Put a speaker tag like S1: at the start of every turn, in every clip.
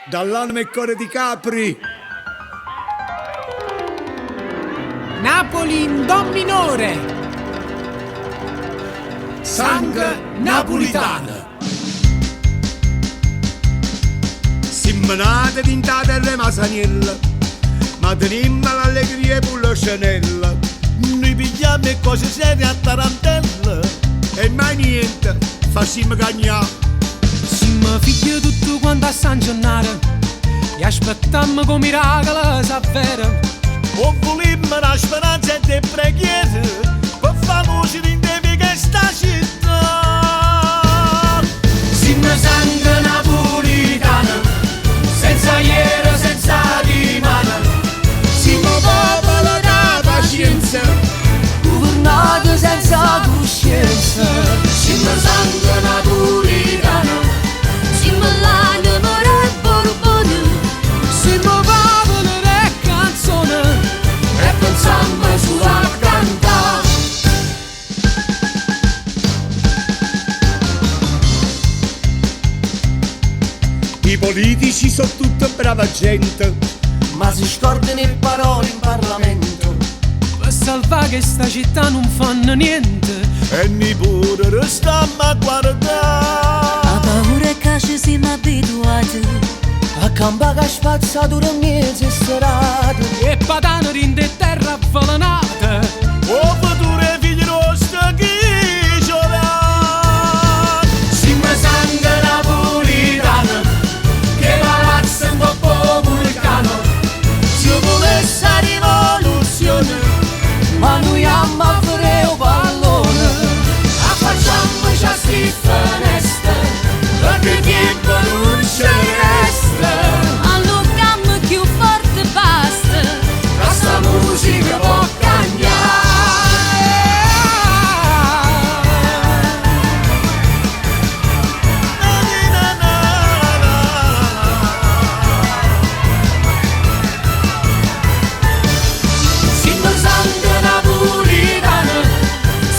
S1: Dall'anima e cuore di Capri.
S2: Napoli in do minore.
S1: Sangue napolitana. Siamo nati dintate alle Masanielle, ma teniamo l'allegria pure Chanel.
S3: Noi pigliamo le cose serie a tarantella
S1: E mai niente, facciamo cagnare.
S2: Siamo figli tutto quanto a San Gennaro e aspettiamo come miracolo s'avvera.
S3: o volimmo la speranza e le preghiere per famosi rindevi che sta città.
S2: Siamo sangue napolitano, senza ieri, senza rimane.
S1: Siamo popolo da pazienza,
S2: Governato senza coscienza. Siamo sangue napolitano,
S4: Siamo l'anima del Borbone,
S2: siamo popolo e canzone e pensiamo solo a cantare.
S1: i politici sono tutta brava gente,
S3: Ma si scordano le parole in Parlamento
S2: Per salvare che sta città non fanno niente.
S3: e noi pure restiamo a guardare.
S4: a paura che ci siamo abituati,
S3: A campare a spazzatura mezzo serate.
S2: E patano rinde terra avvelenata.
S3: O futuro è figlio nostro chi giova.
S2: Siamo sangue napolitano, che palazzo un po' vulcano.
S3: Se volesse rivoluzione,
S2: Ma noi amiamo a fare un pallone. Affacciamoci a sti finestre, perché tempo non ce ne resta.
S4: allunghiamo più forte basta.
S2: Questa musica può cambiare. Siamo sangue napolitano,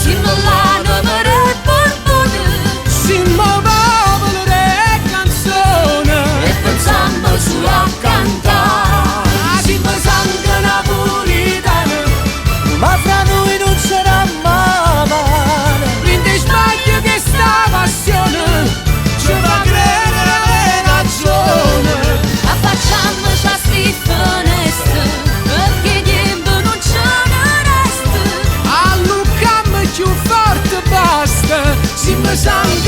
S4: Siamo l'anima del Borbone,
S2: siamo popolo e canzone
S4: e pensiamo solo a cantare.
S2: Siamo sangue napolitano,
S3: ma fra noi non sarà mai male.
S2: quindi sbaglio che sta passione ci fa credere ragione.
S4: Affacciamoci a sti finestre, perché tempo non ce ne resta.
S2: Allucammo più forte basta, siamo sangue